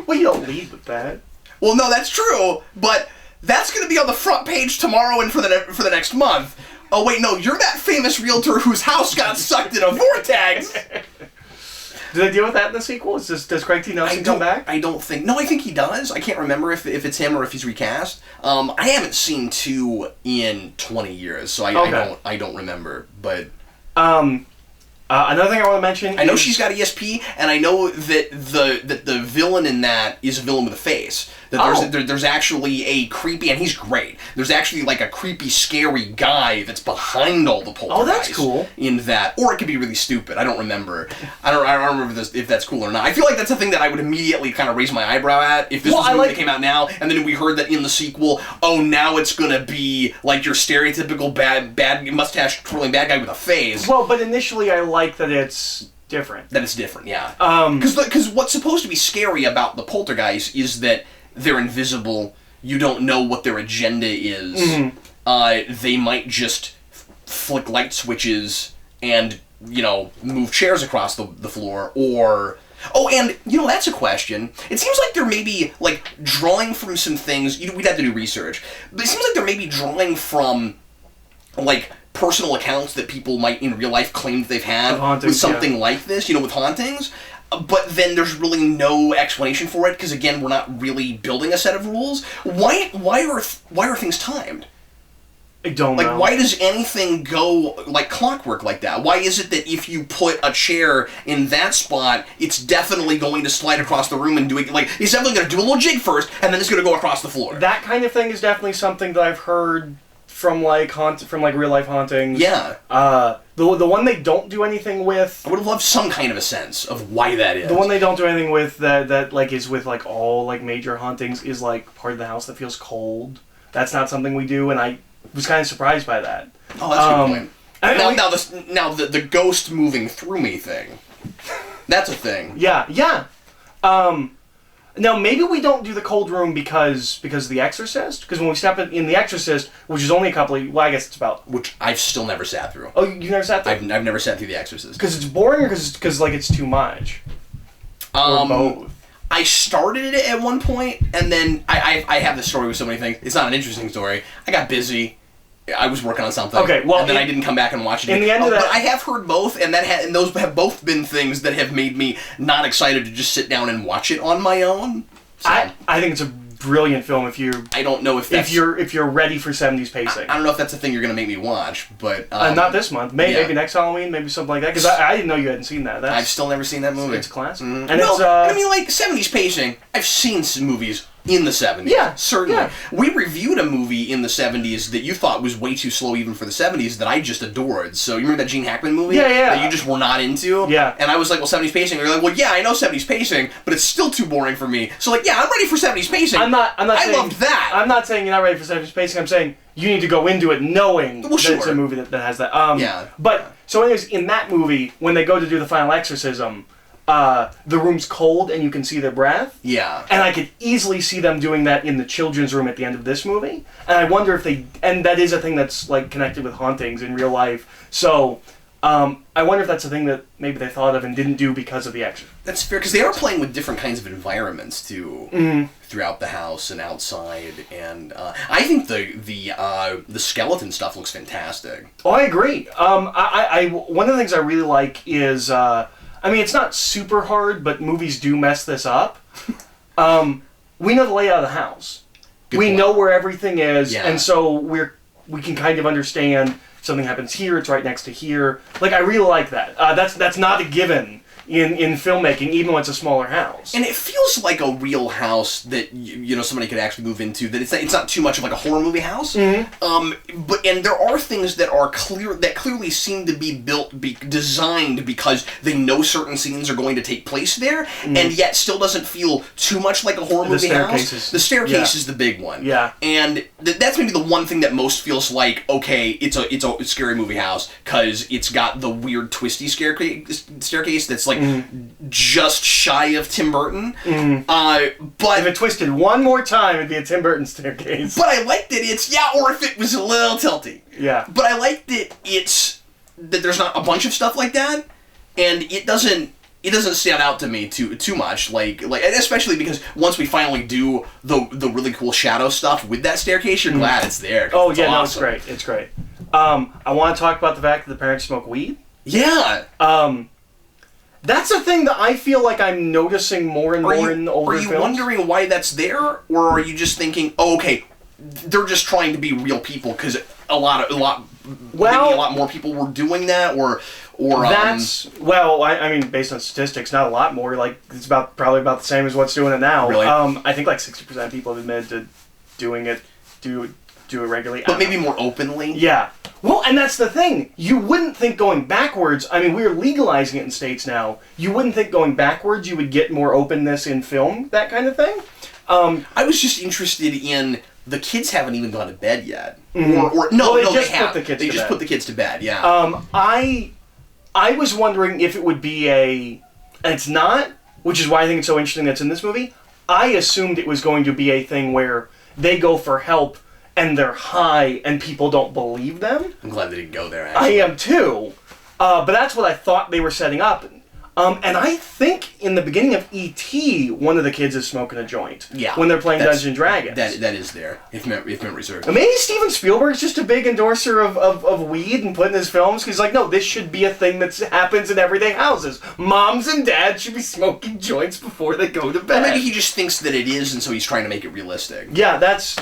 Well, you don't lead with that. Well, no, that's true, but that's going to be on the front page tomorrow and for the next month. Oh wait, no, you're that famous realtor whose house got sucked in a vortex. Do they deal with that in the sequel? Does Craig T. Nelson come back? I don't think... No, I think he does. I can't remember if it's him or if he's recast. I haven't seen 2 in 20 years, so I don't remember. But another thing I want to mention I know she's got ESP, and I know that the villain in that is a villain with a face. That there's actually a creepy, and he's great. There's actually like a creepy, scary guy that's behind all the poltergeists. Oh, that's cool. In that, or it could be really stupid. I don't remember. I don't remember this, if that's cool or not. I feel like that's a thing that I would immediately kind of raise my eyebrow at if this was a movie that came out now, and then we heard that in the sequel. Oh, now it's gonna be like your stereotypical bad mustache twirling bad guy with a face. Well, but initially I like that it's different. That it's different, yeah. Because what's supposed to be scary about the poltergeist is that they're invisible. You don't know what their agenda is. Mm-hmm. They might just flick light switches and, move chairs across the floor, or... Oh, and, that's a question. It seems like they're maybe, drawing from some things... We'd have to do research. But it seems like they're maybe drawing from, personal accounts that people might in real life claim they've had with something like this, with hauntings. But then there's really no explanation for it because again we're not really building a set of rules. Why are things timed? I don't know. Why does anything go like clockwork like that? Why is it that if you put a chair in that spot, it's definitely going to slide across the room and do it? It's definitely going to do a little jig first, and then it's going to go across the floor. That kind of thing is definitely something that I've heard from real life hauntings. Yeah. The one they don't do anything with. I would have loved some kind of a sense of why that is. The one they don't do anything with that is with all major hauntings is part of the house that feels cold. That's not something we do, and I was kind of surprised by that. Oh, that's a good point. Now the ghost moving through me thing. That's a thing. Yeah. Now, maybe we don't do the cold room because of The Exorcist? Because when we step in The Exorcist, which is only a couple of... Well, I guess it's about... Which I've still never sat through. Oh, you never sat through? I've never sat through The Exorcist. Because it's boring or because it's too much? Or both? I started it at one point, and then I have this story with so many things. It's not an interesting story. I got busy. I was working on something. Okay, well... And then I didn't come back and watch it. In the end of that... But I have heard both, and those have both been things that have made me not excited to just sit down and watch it on my own. So, I think it's a brilliant film if you... I don't know if that's... If you're ready for 70s pacing. I don't know if that's a thing you're going to make me watch, but... not this month. Maybe next Halloween, maybe something like that. Because I didn't know you hadn't seen that. I've still never seen that movie. It's a classic. Mm-hmm. And I mean, 70s pacing, I've seen some movies in the 70s. Yeah. Certainly. Yeah. We reviewed a movie in the 70s that you thought was way too slow even for the 70s that I just adored. So you remember that Gene Hackman movie? Yeah. That you just were not into? Yeah. And I was like, well, 70s pacing. And you're like, well, yeah, I know 70s pacing, but it's still too boring for me. So yeah, I'm ready for 70s pacing. I'm not saying, loved that. I'm not saying you're not ready for 70s pacing. I'm saying you need to go into it knowing that it's a movie that has that. Yeah. But So anyways, in that movie, when they go to do the final exorcism, the room's cold and you can see their breath. Yeah. And I could easily see them doing that in the children's room at the end of this movie. And I wonder if they... And that is a thing that's, like, connected with hauntings in real life. So, I wonder if that's a thing that maybe they thought of and didn't do because of the exorcism. That's fair, because they are playing with different kinds of environments, too, throughout the house and outside. And I think the skeleton stuff looks fantastic. Oh, I agree. One of the things I really like is... I mean, it's not super hard, but movies do mess this up. We know the layout of the house. We know where everything is, and so we can kind of understand if something happens here, it's right next to here. Like, I really like that. That's not a given in filmmaking, even when it's a smaller house. And it feels like a real house that somebody could actually move into. That it's not too much of like a horror movie house. But there are things that are clearly seem to be designed because they know certain scenes are going to take place there, and yet still doesn't feel too much like a horror movie house. The staircase is the big one. Yeah, and that's maybe the one thing that most feels like okay, it's a scary movie house because it's got the weird twisty staircase that's like. Just shy of Tim Burton. But if it twisted one more time, it'd be a Tim Burton staircase. But I liked that or if it was a little tilty. Yeah. But I liked that that there's not a bunch of stuff like that, and it doesn't stand out to me too much. Like especially because once we finally do the really cool shadow stuff with that staircase, you're glad it's there. Oh yeah, awesome. No, it's great. It's great. I want to talk about the fact that the parents smoke weed. Yeah. That's a thing that I feel like I'm noticing more and more in older films. Are you wondering why that's there, or are you just thinking, oh, okay, they're just trying to be real people because maybe a lot more people were doing that, or that's I mean, based on statistics, not a lot more. Like it's probably about the same as what's doing it now. Really? I think like 60% of people have admitted to doing it, do it regularly, but maybe more openly. Yeah. Well, and that's the thing. You wouldn't think going backwards... I mean, we're legalizing it in states now. You wouldn't think going backwards you would get more openness in film, that kind of thing. I was just interested in... The kids haven't even gone to bed yet. They just put the kids to bed, yeah. I was wondering if it would be and it's not, which is why I think it's so interesting that's in this movie. I assumed it was going to be a thing where they go for help and they're high, and people don't believe them. I'm glad they didn't go there, actually. I am too. But that's what I thought they were setting up. And I think in the beginning of E.T., one of the kids is smoking a joint. Yeah. When they're playing Dungeons & Dragons. That is there, if memory serves. Maybe Steven Spielberg's just a big endorser of weed and putting his films. He's like, no, this should be a thing that happens in everyday houses. Moms and dads should be smoking joints before they go to bed. Or maybe he just thinks that it is, and so he's trying to make it realistic. Yeah, that's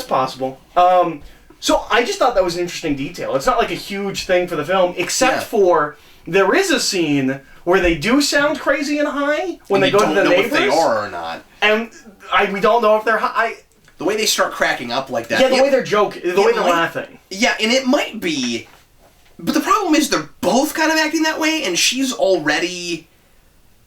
possible. So I just thought that was an interesting detail. It's not like a huge thing for the film, except for there is a scene where they do sound crazy and high when they go to the neighbors. We don't know if they are or not. And we don't know if they're high. The way they start cracking up like that. Yeah, the way they're joking, the way they're laughing. Yeah, and it might be... But the problem is they're both kind of acting that way, and she's already...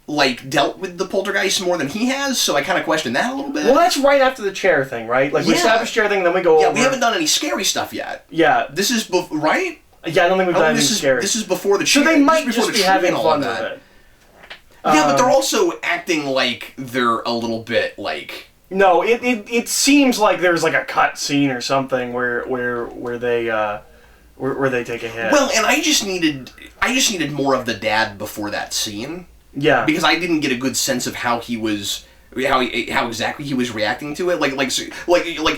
dealt with the poltergeist more than he has, so I kind of question that a little bit. Well, that's right after the chair thing, right? Like, we established chair thing, and then we go over... Yeah, we haven't done any scary stuff yet. Yeah. This is... right? Yeah, I don't think we've done anything scary. This is before the chair. So they might just be having fun with it. Yeah, but they're also acting like they're a little bit, No, it seems like there's, a cut scene or something where they take a hit. Well, and I just needed more of the dad before that scene. Yeah. Because I didn't get a good sense of how he was... How exactly he was reacting to it. Like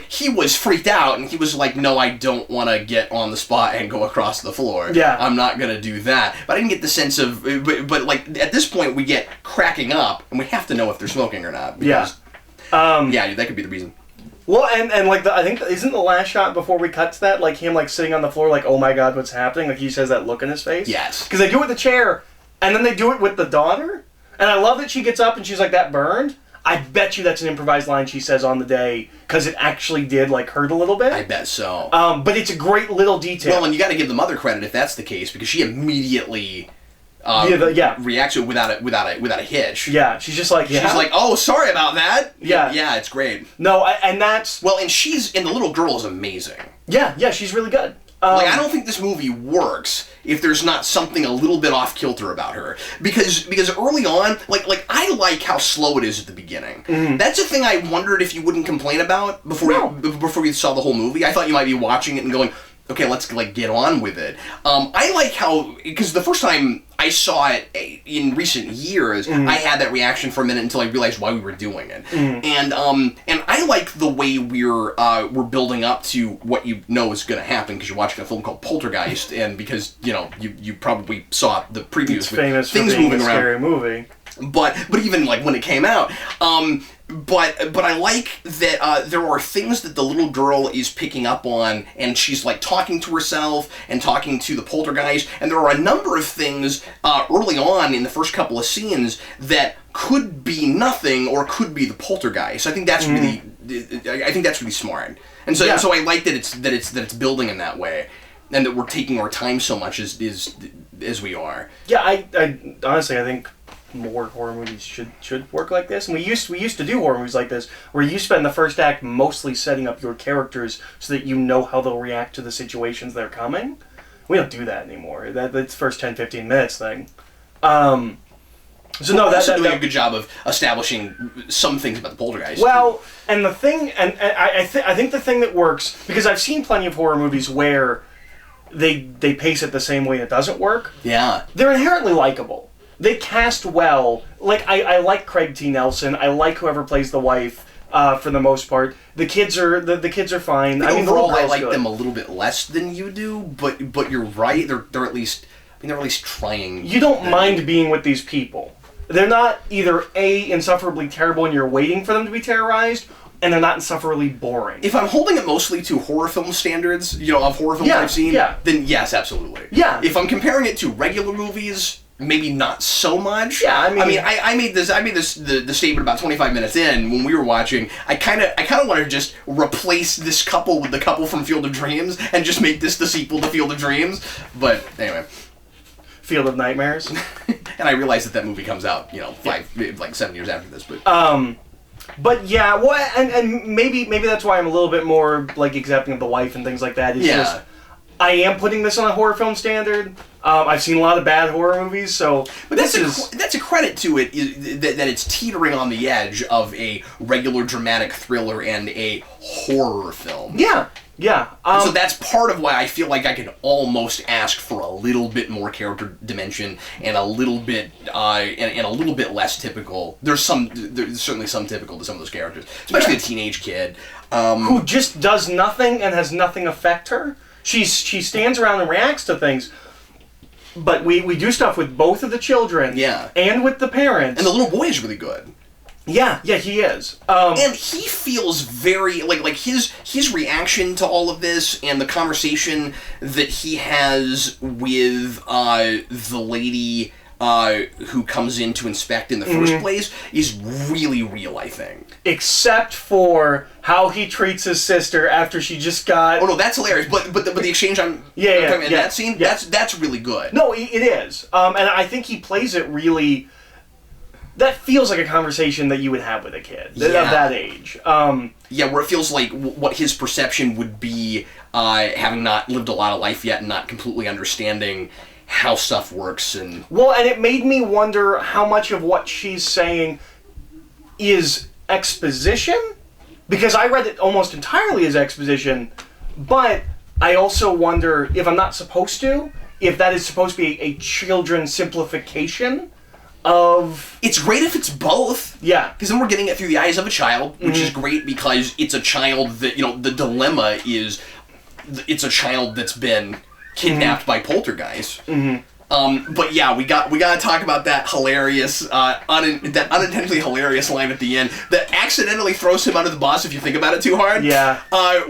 he was freaked out, and he was like, no, I don't want to get on the spot and go across the floor. Yeah. I'm not going to do that. But I didn't get the sense of... But at this point, we get cracking up, and we have to know if they're smoking or not. Because, yeah, that could be the reason. Well, and I think, isn't the last shot before we cut to that, him, sitting on the floor, oh my god, what's happening? He says that look in his face? Yes. Because they do it with the chair, and then they do it with the daughter, and I love that she gets up and she's like, that burned? I bet you that's an improvised line she says on the day, because it actually did, hurt a little bit. I bet so. But it's a great little detail. Well, and you got to give the mother credit if that's the case, because she immediately reacts to it without a hitch. Yeah, she's just like, yeah. She's like, oh, sorry about that. Yeah. Yeah, it's great. No, and that's... Well, and the little girl is amazing. Yeah, she's really good. Like, I don't think this movie works if there's not something a little bit off kilter about her. Because early on, like I like how slow it is at the beginning. That's a thing I wondered if you wouldn't complain about before you saw the whole movie. I thought you might be watching it and going, okay, let's like get on with it. I like how, because the first time I saw it in recent years, I had that reaction for a minute until I realized why we were doing it. And I like the way we're building up to what you know is going to happen because you're watching a film called Poltergeist, and because you probably saw the previews It's with famous things for being moving a around. scary movie. But even like when it came out, but I like that there are things that the little girl is picking up on, and she's like talking to herself and talking to the poltergeist, and there are a number of things early on in the first couple of scenes that could be nothing or could be the poltergeist. I think that's really smart, and so I like that it's building in that way, and that we're taking our time so much as we are. Yeah, I honestly I think more horror movies should work like this, and we used to do horror movies like this where you spend the first act mostly setting up your characters so that you know how they'll react to the situations that are coming. We don't do that anymore. That's first 10-15 minutes thing. So no, that's doing a good job of establishing some things about the poltergeist. Well, and the thing, and I think the thing that works, because I've seen plenty of horror movies where they pace it the same way and it doesn't work. Yeah, they're inherently likable. They cast well. Like, I like Craig T. Nelson. I like whoever plays the wife, for the most part. The kids are fine. I mean, overall, I like them a little bit less than you do, but you're right. They're at least trying. You don't mind being with these people. They're not either insufferably terrible and you're waiting for them to be terrorized, and they're not insufferably boring. If I'm holding it mostly to horror film standards, of horror films I've seen, then yes, absolutely. Yeah. If I'm comparing it to regular movies, maybe not so much. Yeah, I made the statement about 25 minutes in when we were watching. I kind of want to just replace this couple with the couple from Field of Dreams and just make this the sequel to Field of Dreams. But anyway, Field of Nightmares. And I realized that movie comes out, 7 years after this. But yeah, well, and maybe that's why I'm a little bit more like accepting of the wife and things like that. It's just, I am putting this on a horror film standard. I've seen a lot of bad horror movies, so... But that's a credit to it, that it's teetering on the edge of a regular dramatic thriller and a horror film. Yeah. So that's part of why I feel like I can almost ask for a little bit more character dimension and a little bit and a little bit less typical. There's certainly some typical to some of those characters, especially a teenage kid who just does nothing and has nothing affect her. She stands around and reacts to things. But we do stuff with both of the children, and with the parents, and the little boy is really good. Yeah, he is. And he feels very like his reaction to all of this and the conversation that he has with the lady who comes in to inspect in the first place is really real, I think. Except for how he treats his sister after she just got... Oh no, that's hilarious. But the exchange in that scene, that's really good. No, it is. And I think he plays it really... That feels like a conversation that you would have with a kid of that age. Where it feels like what his perception would be, having not lived a lot of life yet and not completely understanding how stuff works. And it made me wonder how much of what she's saying is exposition, because I read it almost entirely as exposition, but I also wonder if I'm not supposed to, if that is supposed to be a children's simplification of... It's great if it's both. Yeah. Because then we're getting it through the eyes of a child, which is great because it's a child that, the dilemma is, it's a child that's been kidnapped by poltergeist. But yeah, we got to talk about that hilarious, that unintentionally hilarious line at the end that accidentally throws him under the bus if you think about it too hard. Yeah.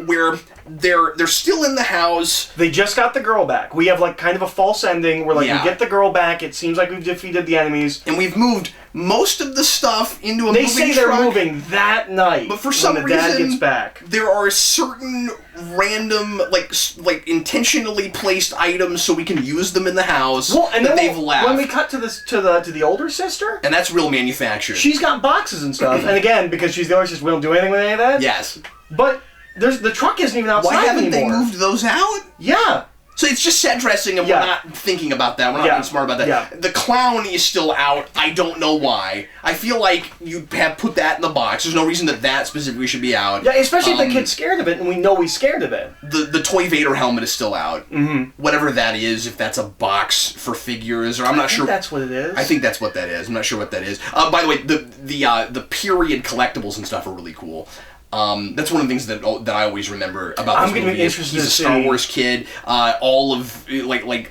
Where they're still in the house. They just got the girl back. We have like kind of a false ending where we get the girl back. It seems like we've defeated the enemies, and we've moved most of the stuff into a They moving say truck. They're moving that night, but for some when the reason, dad gets back. There are certain random, like intentionally placed items so we can use them in the house that they've left. When we cut to the older sister, and that's real manufactured. She's got boxes and stuff, and again, because she's the older sister, we don't do anything with any of that. Yes, but the truck isn't even outside Why haven't anymore. they moved those out? Yeah. So it's just set dressing, and we're not thinking about that. We're not being smart about that. Yeah. The clown is still out. I don't know why. I feel like you have put that in the box. There's no reason that specifically should be out. Yeah, especially if the kid's scared of it, and we know he's scared of it. The toy Vader helmet is still out. Mm-hmm. Whatever that is, if that's a box for figures, or I'm not sure. That's what it is. I think that's what that is. I'm not sure what that is. By the way, the period collectibles and stuff are really cool. That's one of the things that I always remember about this movie. I'm going to be interested. He's a Star Wars kid. All of like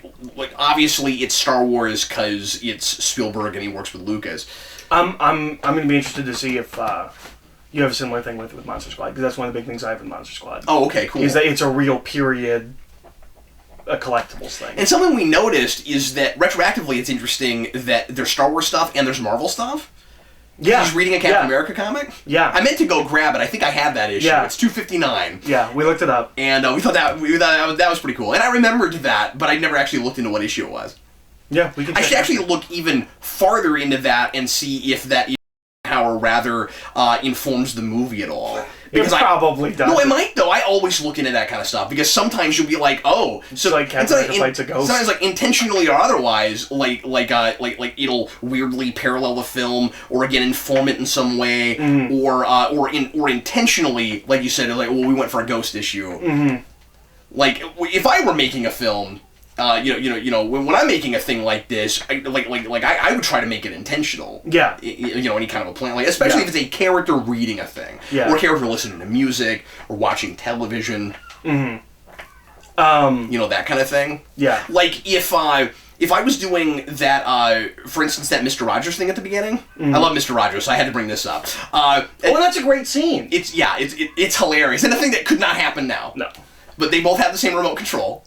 obviously it's Star Wars because it's Spielberg and he works with Lucas. I'm going to be interested to see if you have a similar thing with Monster Squad, because that's one of the big things I have with Monster Squad. Oh, okay, cool. Is that it's a real period collectibles thing. And something we noticed is that retroactively it's interesting that there's Star Wars stuff and there's Marvel stuff. Yeah. He's reading a Captain America comic? Yeah. I meant to go grab it. I think I have that issue. Yeah. It's 259. Yeah, we looked it up. And we thought that was pretty cool. And I remembered that, but I never actually looked into what issue it was. Yeah, we can I should actually look even farther into that and see if that power rather informs the movie at all. Because it probably does. No, it might though. I always look into that kind of stuff because sometimes you'll be like, oh, so like Captain America fights a ghost. Sometimes, like intentionally or otherwise, like it'll weirdly parallel the film or again inform it in some way, or intentionally, like you said, like we went for a ghost issue. Mm-hmm. Like if I were making a film. When I'm making a thing like this, I would try to make it intentional. Yeah. Any kind of a plan, like especially if it's a character reading a thing, or a character listening to music, or watching television. Mm-hmm. That kind of thing. Yeah. Like if I was doing that, for instance, that Mr. Rogers thing at the beginning. I love Mr. Rogers, so I had to bring this up. That's a great scene. It's hilarious, and a thing that could not happen now. No. But they both have the same remote control.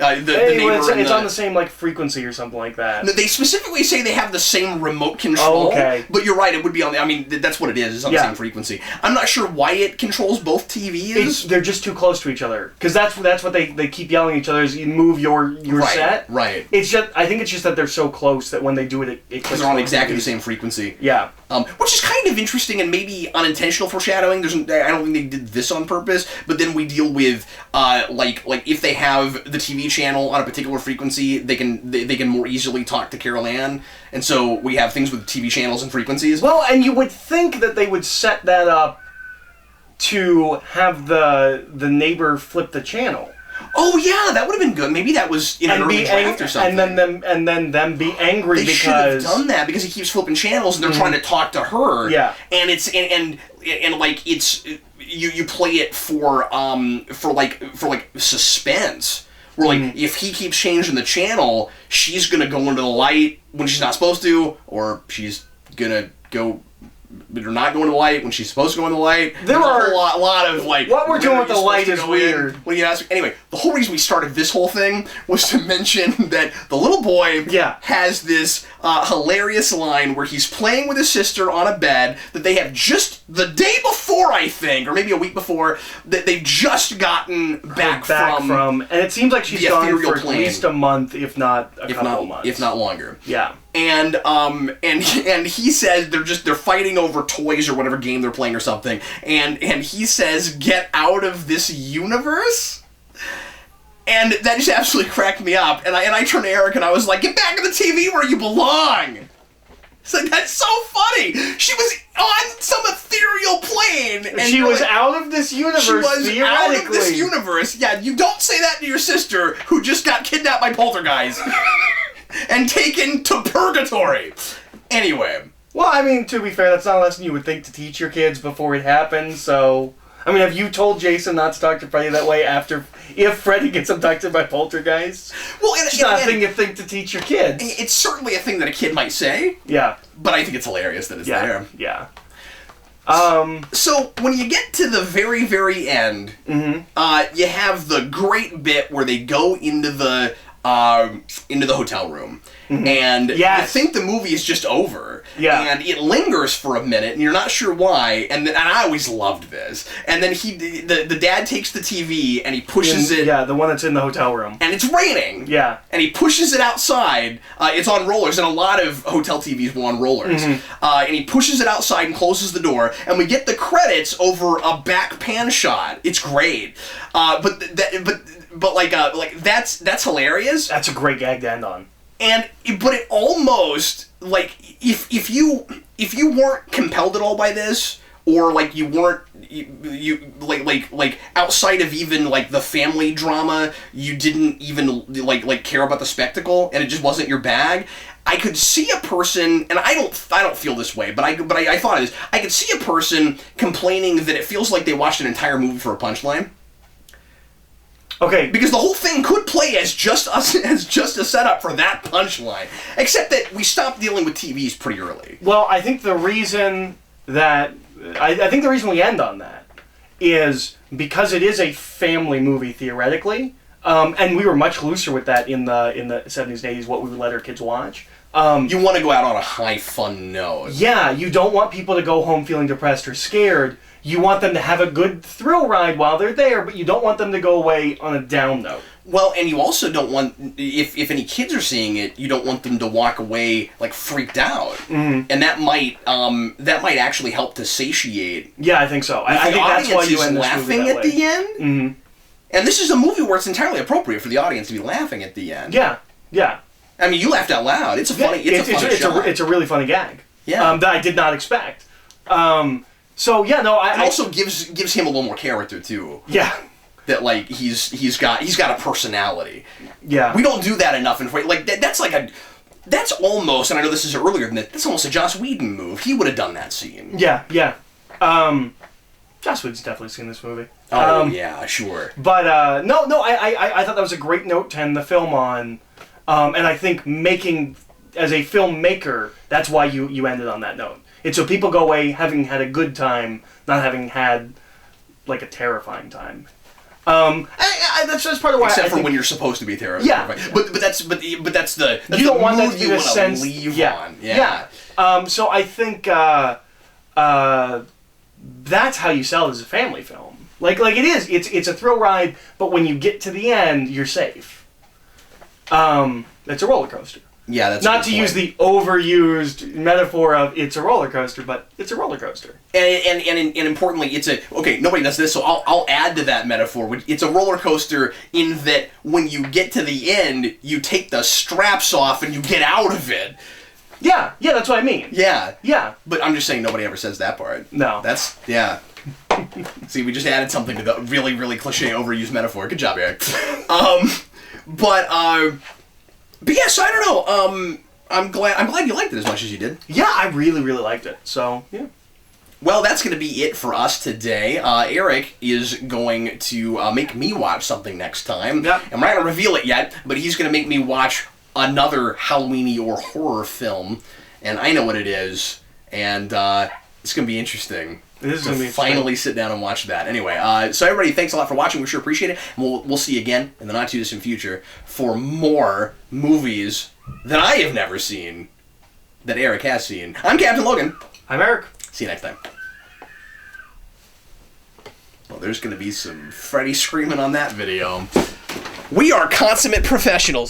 It's on the same frequency or something like that. They specifically say they have the same remote control. Oh, okay. But you're right, it would be on the... I mean, that's what it is. It's on the same frequency. I'm not sure why it controls both TVs. They're just too close to each other. Because that's what they keep yelling at each other is you move your set. Right. I think it's just that they're so close that when they do it because they're on exactly the same frequency. Yeah. Which is kind of interesting and maybe unintentional foreshadowing. I don't think they did this on purpose, but then we deal with like if they have the TV channel on a particular frequency, they can more easily talk to Carol Ann, and so we have things with TV channels and frequencies. Well, and you would think that they would set that up to have the neighbor flip the channel. Oh yeah, that would have been good. Maybe that was in an early draft or something. And then them be angry they because should have done that because he keeps flipping channels and they're trying to talk to her. Yeah. And it's and like it's you play it for suspense. Where like if he keeps changing the channel, she's gonna go into the light when she's not supposed to, or she's gonna go. But they're not going to the light when she's supposed to go in the light. There are a lot of like... What we're doing with the light is weird. When you ask, anyway, the whole reason we started this whole thing was to mention that the little boy has this hilarious line where he's playing with his sister on a bed that they have just the day before, I think, or maybe a week before, that they've just gotten back from. And it seems like she's gone for at least a month, if not a couple months. If not longer. Yeah. And he says they're fighting over toys or whatever game they're playing or something, and he says, "Get out of this universe," and that just absolutely cracked me up. And I turned to Eric and I was like, "Get back on the TV where you belong." It's like, that's so funny. She was on some ethereal plane, and she was out of this universe. She was out of this universe. Yeah, you don't say that to your sister who just got kidnapped by Poltergeist. And taken to purgatory. Anyway. Well, I mean, to be fair, that's not a lesson you would think to teach your kids before it happens, so... I mean, have you told Jason not to talk to Freddy that way if Freddy gets abducted by Poltergeist? Well, it's not a thing you think to teach your kids. It's certainly a thing that a kid might say. Yeah. But I think it's hilarious that it's there. Yeah. So, when you get to the very, very end, you have the great bit where they go into the into the hotel room. And you think the movie is just over. And it lingers for a minute, and you're not sure why. And I always loved this. And then the dad takes the TV, and he pushes it. Yeah, the one that's in the hotel room. And it's raining. Yeah. And he pushes it outside. It's on rollers, and a lot of hotel TVs were on rollers. And he pushes it outside and closes the door, and we get the credits over a back pan shot. It's great. But that's hilarious. That's a great gag to end on. But it almost, like, if you weren't compelled at all by this, or like you weren't like outside of even like the family drama, you didn't even like care about the spectacle, and it just wasn't your bag. I could see a person, and I don't feel this way, but I thought of this. I could see a person complaining that it feels like they watched an entire movie for a punchline. Okay. Because the whole thing could play as just a setup for that punchline. Except that we stopped dealing with TVs pretty early. Well, I think the reason that... I think the reason we end on that is because it is a family movie, theoretically. And we were much looser with that in the 70s and 80s, what we would let our kids watch. You want to go out on a high fun note. Yeah, you don't want people to go home feeling depressed or scared. You want them to have a good thrill ride while they're there, but you don't want them to go away on a down note. Well, and you also don't want, if any kids are seeing it, you don't want them to walk away like freaked out, and that might actually help to satiate. Yeah, I think so. I think that's why you end this movie laughing that at way. the end. And this is a movie where it's entirely appropriate for the audience to be laughing at the end. Yeah, yeah. I mean, you laughed out loud. It's a funny. It's a really funny gag. Yeah. That I did not expect. So yeah, no. It also gives him a little more character too. Yeah. That like he's got a personality. Yeah. We don't do that enough in like that's almost, and I know this is earlier than that. That's almost a Joss Whedon move. He would have done that scene. Yeah, yeah. Joss Whedon's definitely seen this movie. Oh yeah, sure. But no, I thought that was a great note to end the film on, and I think making as a filmmaker, that's why you ended on that note. It's so people go away having had a good time, not having had like a terrifying time. That's part of why. Except for when you're supposed to be terrified. Yeah. But that's the you don't want that to be the sense. Leave on. Yeah. So I think that's how you sell it as a family film. Like it is. It's a thrill ride, but when you get to the end, you're safe. It's a roller coaster. Yeah, that's not to use the overused metaphor of it's a roller coaster, but it's a roller coaster. And importantly, nobody does this, so I'll add to that metaphor. It's a roller coaster in that when you get to the end, you take the straps off and you get out of it. Yeah, that's what I mean. Yeah. Yeah. But I'm just saying nobody ever says that part. No. Yeah. See, we just added something to the really, really cliche overused metaphor. Good job, Eric. But yes, I don't know. I'm glad you liked it as much as you did. Yeah, I really, really liked it. So, yeah. Well, that's going to be it for us today. Eric is going to make me watch something next time. Yep. I'm not going to reveal it yet, but he's going to make me watch another Halloween-y or horror film, and I know what it is, and it's going to be interesting. This is going to be finally sit down and watch that. Anyway, so everybody, thanks a lot for watching. We sure appreciate it. And we'll see you again in the not-too-distant future for more movies that I have never seen that Eric has seen. I'm Captain Logan. I'm Eric. See you next time. Well, there's going to be some Freddy screaming on that video. We are consummate professionals.